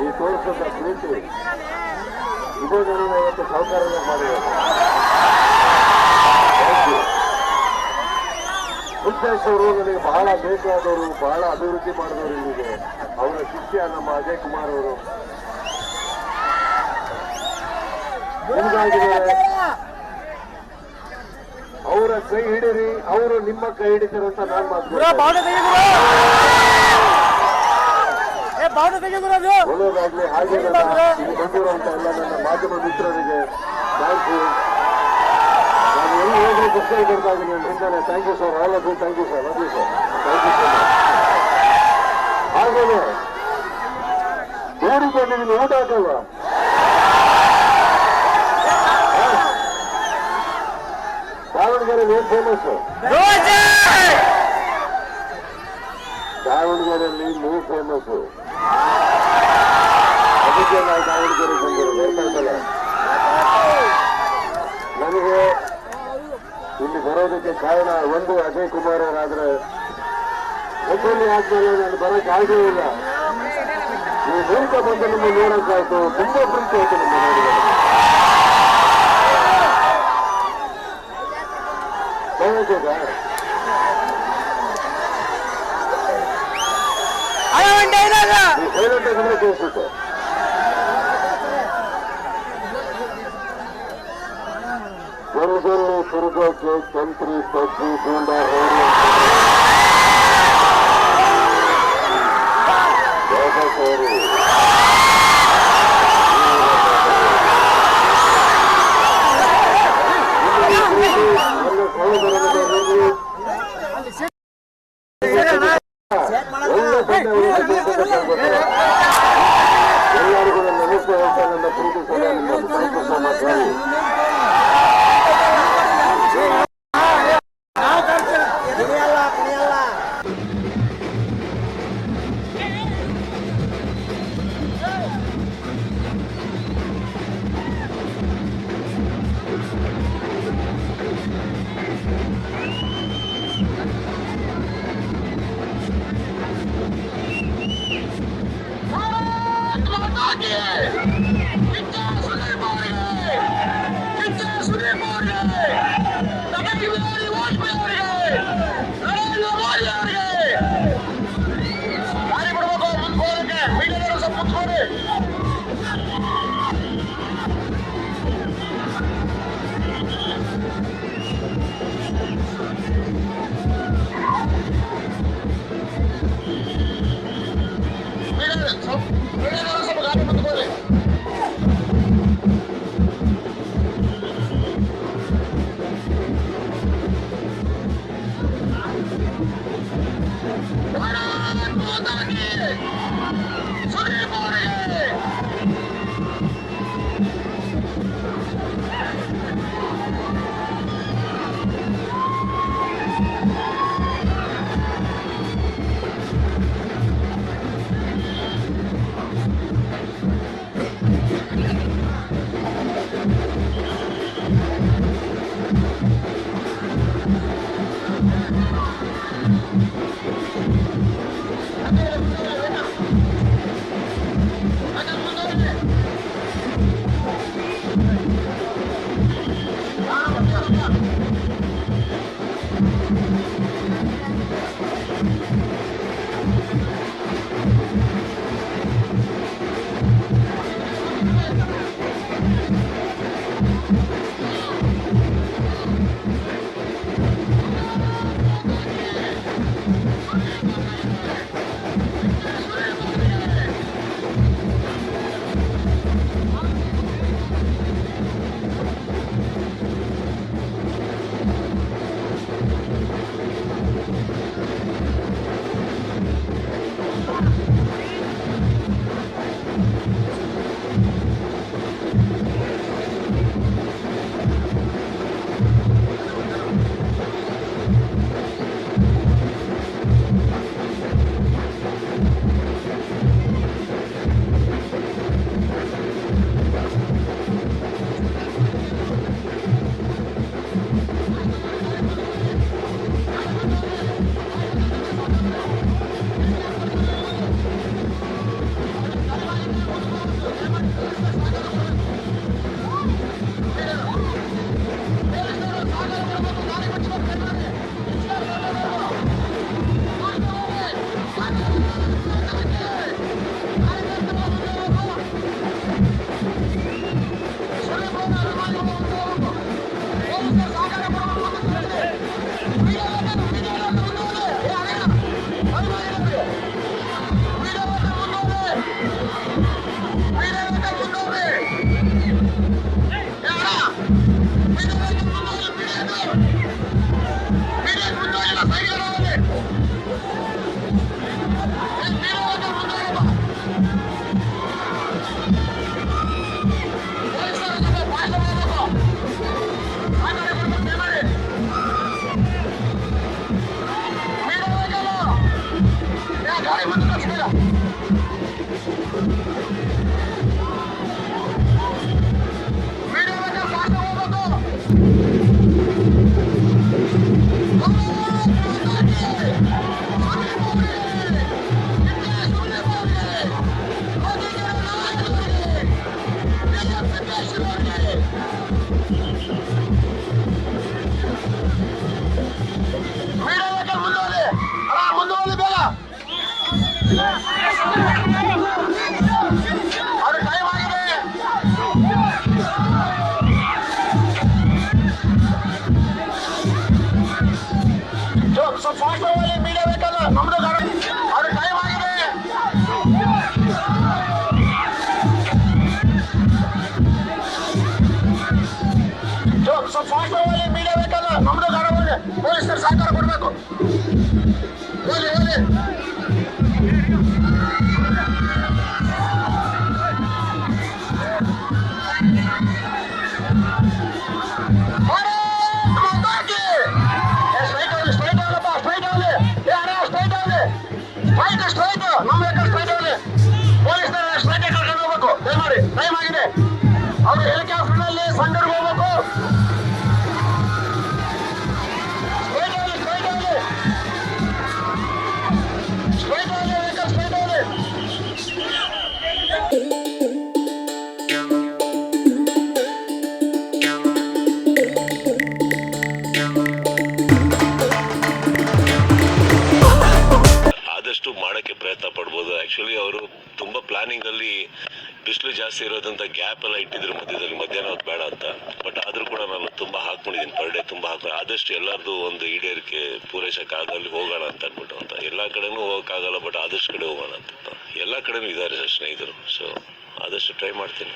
ಈ ತೋರಿಸಿದ ಪ್ರೀತಿ ಇದೇ ನನಗೆ ಇವತ್ತು ಸಹಕಾರನ ಮಾಡಿದ್ದಾರೆ. ಮುಖ್ಯಸ್ಥರು ನನಗೆ ಬಹಳ ಬೇಕಾದವರು, ಬಹಳ ಅಭಿವೃದ್ಧಿ ಮಾಡಿದವರು ಇಲ್ಲಿದೆ. ಅವರ ಶಿಷ್ಯ ನಮ್ಮ ಅಜಯ್ ಕುಮಾರ್ ಅವರು ನಿಮಗಾಗಿದ್ದಾರೆ. ಅವರ ಕೈ ಹಿಡಿರಿ, ಅವರು ನಿಮ್ಮ ಕೈ ಹಿಡಿತಾರಂತ ನಾನು ಮಾತಾಡ್ತೀನಿ. ಒಳ್ಳೆಯದಾಗ್ಲಿ. ಹಾಗೆ ಇಲ್ಲಿ ಬಂದಿರುವಂತ ಎಲ್ಲ ನನ್ನ ಮಾಧ್ಯಮ ಮಿತ್ರರಿಗೆ ಥ್ಯಾಂಕ್ ಯು. ನಾನು ಎಲ್ಲಿ ಹೋಗಿ ಪುಸ್ತಕ ಕೊಡ್ತಾ ಇದ್ದೀನಿ ನಿಮ್ಮಿಂದಾನೆ. Thank you sir, all of you. Thank you sir, love you sir, thank you sir. ಹಾಗೇನೆ ಬೇಡಿಕೊಂಡಿದ್ದೀನಿ, ಊಟ ಹಾಕಲ್ವಾ? ದಾವಣಗೆರೆಯಲ್ಲಿ ಏನ್ ಫೇಮಸ್? ದಾವಣಗೆರೆಯಲ್ಲಿ ನೀವು ಫೇಮಸ್. ಅದಕ್ಕೆ ನಾವು ದಾವಣಗೆರೆ ಬಂದಿರೋದು. ಗೊತ್ತಾಯ್ತಲ್ಲ, ನನಗೆ ಇಲ್ಲಿ ಬರೋದಕ್ಕೆ ಕಾರಣ ಒಂದು ಅಜಯ್ ಕುಮಾರ್ ಅವರಾದ್ರೆ ಒಬ್ಬಲ್ಲಿ ಆದ್ಮೇಲೆ ನಾನು ಬರೋಕೆ ಆಗೇ ಇಲ್ಲ. ನೀವು ಮೂಲಕ ಬಂದು ನಿಮ್ಮ ನೋಡೋಕ್ಕಾಯ್ತು. ತುಂಬಾ ಪ್ರೀತಿ ಆಯ್ತು ನಿಮ್ಮ ನೋಡಿದ್ರೆ. ಕೇಳಿಸುತ್ತೆ. ಜನರಲ್ಲಿ ಸುರುಗೋಕೆ ತಂತ್ರಿ ಸಜ್ಜಿ ಗೂಂಡ ಸೇರಿ ಎಲ್ಲರಿಗೂ ನನ್ನ ನಮಸ್ತೆ ಹೇಳ್ತಾ ನನ್ನ ಪ್ರೀತಿ ಸಮಾಚಾರ. Oh! ಹೋಗಿ ಪೊಲೀಸರು ಸಹಕಾರ ಕೊಡ್ಬೇಕು. ಹೋಗಿ ಹೋಗಿ ನಮ್ಮ ಸ್ಟ್ರೈಟ್ ಆಗಲಿ ಪೊಲೀಸರ ಸ್ಟ್ರೈಟ್ ಕರ್ಕೊಂಡು ಹೋಗ್ಬೇಕು. ದಯಮಾಡಿ ಟೈಮ್ ಆಗಿದೆ. ಅವರು ಹೆಲಿಕಾಪ್ಟರ್ ನಲ್ಲಿ ಸಂಡೂರ್ಗೆ ಹೋಗ್ಬೇಕು. ಸ್ಟ್ರೈಟ್ ಆಗಲಿ ಸ್ಟ್ರೈಟ್ ಆಗಲಿ ಸ್ಟ್ರೈಟ್ ಆಗಲಿ ವೆಹಿಕಲ್ ಸ್ಟ್ರೈಟ್ ಆಗಲಿ. ಆದಷ್ಟು ಮಾಡೋಕ್ಕೆ ಪ್ರಯತ್ನ ಪಡ್ಬೋದು. ಆ್ಯಕ್ಚುಲಿ ಅವರು ತುಂಬ ಪ್ಲಾನಿಂಗಲ್ಲಿ ಬಿಸಿಲು ಜಾಸ್ತಿ ಇರೋದಂತ ಗ್ಯಾಪ್ ಎಲ್ಲ ಇಟ್ಟಿದ್ರು ಮಧ್ಯದಲ್ಲಿ, ಮಧ್ಯಾಹ್ನ ಹೊತ್ತು ಬೇಡ ಅಂತ. ಬಟ್ ಆದರೂ ಕೂಡ ನಾನು ತುಂಬ ಹಾಕ್ಕೊಂಡಿದ್ದೀನಿ, ಪರ್ ಡೇ ತುಂಬ ಹಾಕೊಂಡು ಆದಷ್ಟು ಎಲ್ಲರದು ಒಂದು ಈಡೇರಿಕೆ ಪೂರೈಸೋಕ್ಕಾಗಲ್ಲಿ ಹೋಗೋಣ ಅಂತ ಅಂದ್ಬಿಟ್ಟು ಅಂತ. ಎಲ್ಲ ಕಡೆನೂ ಹೋಗೋಕ್ಕಾಗಲ್ಲ, ಬಟ್ ಆದಷ್ಟು ಕಡೆ ಹೋಗೋಣ ಅಂತ. ಎಲ್ಲ ಕಡೆನೂ ಇದ್ದಾರೆ ಸರ್ ಸ್ನೇಹಿತರು. ಸೊ ಆದಷ್ಟು ಟ್ರೈ ಮಾಡ್ತೀನಿ.